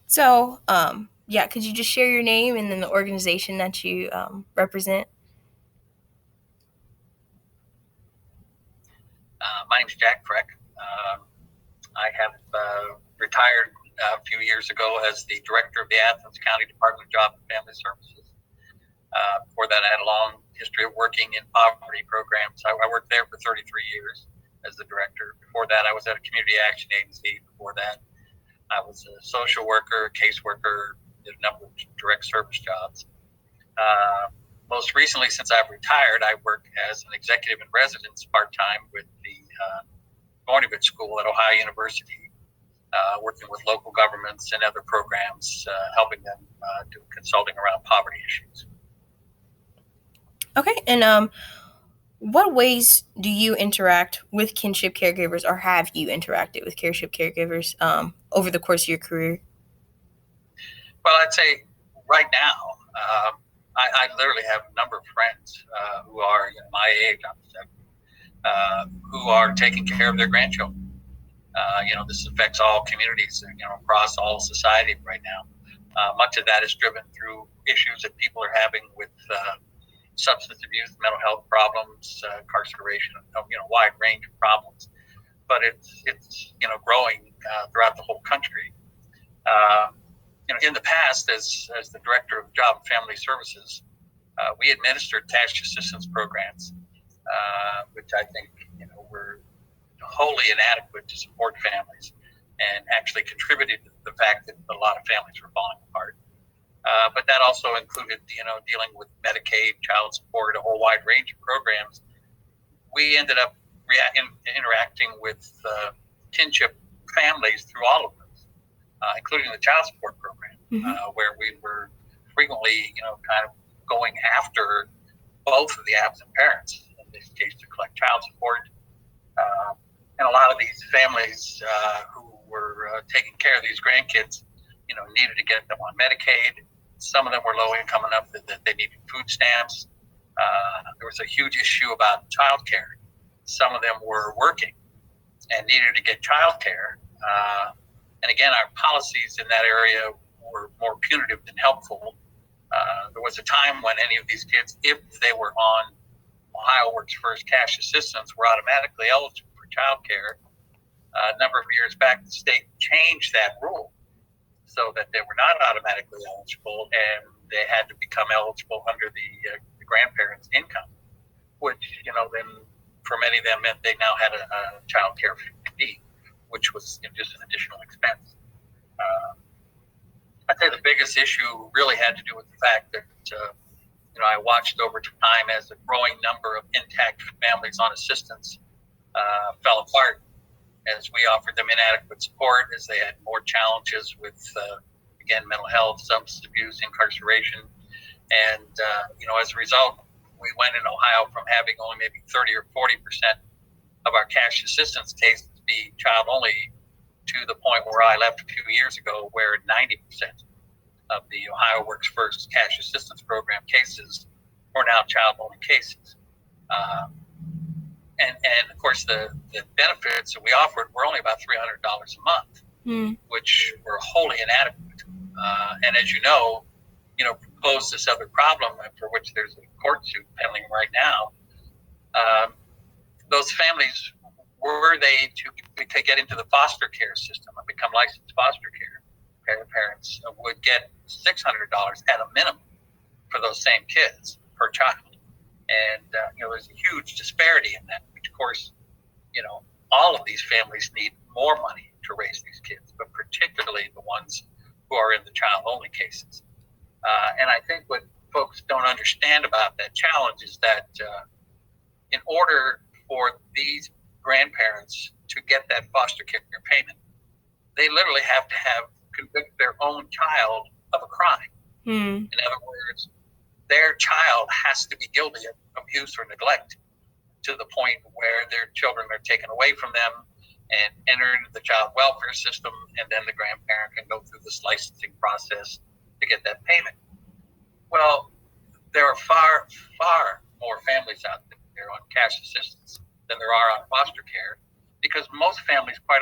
So, yeah, could you just share your name and then the organization that you represent? My name is Jack Frech. I have retired a few years ago as the director of the Athens County Department of Job and Family Services. Before that, I had a long history of working in poverty programs. I worked there for 33 years as the director. Before that, I was at a community action agency. Before that, I was a social worker, caseworker, did a number of direct service jobs. Most recently, since I've retired, I work as an executive in residence part-time with the Morningwood School at Ohio University, working with local governments and other programs, helping them do consulting around poverty issues. Okay, and what ways do you interact with kinship caregivers, or have you interacted with kinship caregivers over the course of your career? Well, I'd say right now, I literally have a number of friends who are my age, who are taking care of their grandchildren. This affects all communities, across all society right now. Much of that is driven through issues that people are having with substance abuse, mental health problems, incarceration, wide range of problems. But it's growing throughout the whole country. In the past, as the director of Job and Family Services, we administered cash assistance programs, which I think were wholly inadequate to support families, and actually contributed to the fact that a lot of families were falling apart. But that also included, dealing with Medicaid, child support, a whole wide range of programs. We ended up interacting with kinship families through all of those, including the child support program, where we were frequently, kind of going after both of the absent parents, in this case, to collect child support. And a lot of these families who were taking care of these grandkids, needed to get them on Medicaid. Some of them were low income enough that they needed food stamps. There was a huge issue about childcare. Some of them were working and needed to get childcare. And again, our policies in that area were more punitive than helpful. There was a time when any of these kids, if they were on Ohio Works First cash assistance, were automatically eligible for childcare. A number of years back, the state changed that rule so that they were not automatically eligible, and they had to become eligible under the grandparents' income, which, then for many of them meant they now had a child care fee, which was just an additional expense. I'd say the biggest issue really had to do with the fact that, I watched over time as a growing number of intact families on assistance fell apart, as we offered them inadequate support, as they had more challenges with, again, mental health, substance abuse, incarceration. And, as a result, we went in Ohio from having only maybe 30 or 40% of our cash assistance cases be child only to the point where I left a few years ago, where 90% of the Ohio Works First cash assistance program cases were now child only cases. And of course, the benefits that we offered were only about $300 a month, which were wholly inadequate. And as you know, proposed this other problem for which there's a court suit pending right now. Those families, were they to get into the foster care system and become licensed foster care parents, would get $600 at a minimum for those same kids per child. And, there's a huge disparity in that, which, of course, all of these families need more money to raise these kids, but particularly the ones who are in the child-only cases. And I think what folks don't understand about that challenge is that in order for these grandparents to get that foster care payment, they literally have to convict their own child of a crime. In other words, their child has to be guilty of abuse or neglect to the point where their children are taken away from them and enter into the child welfare system, and then the grandparent can go through this licensing process to get that payment. Well, there are far, far more families out there on cash assistance than there are on foster care, because most families, quite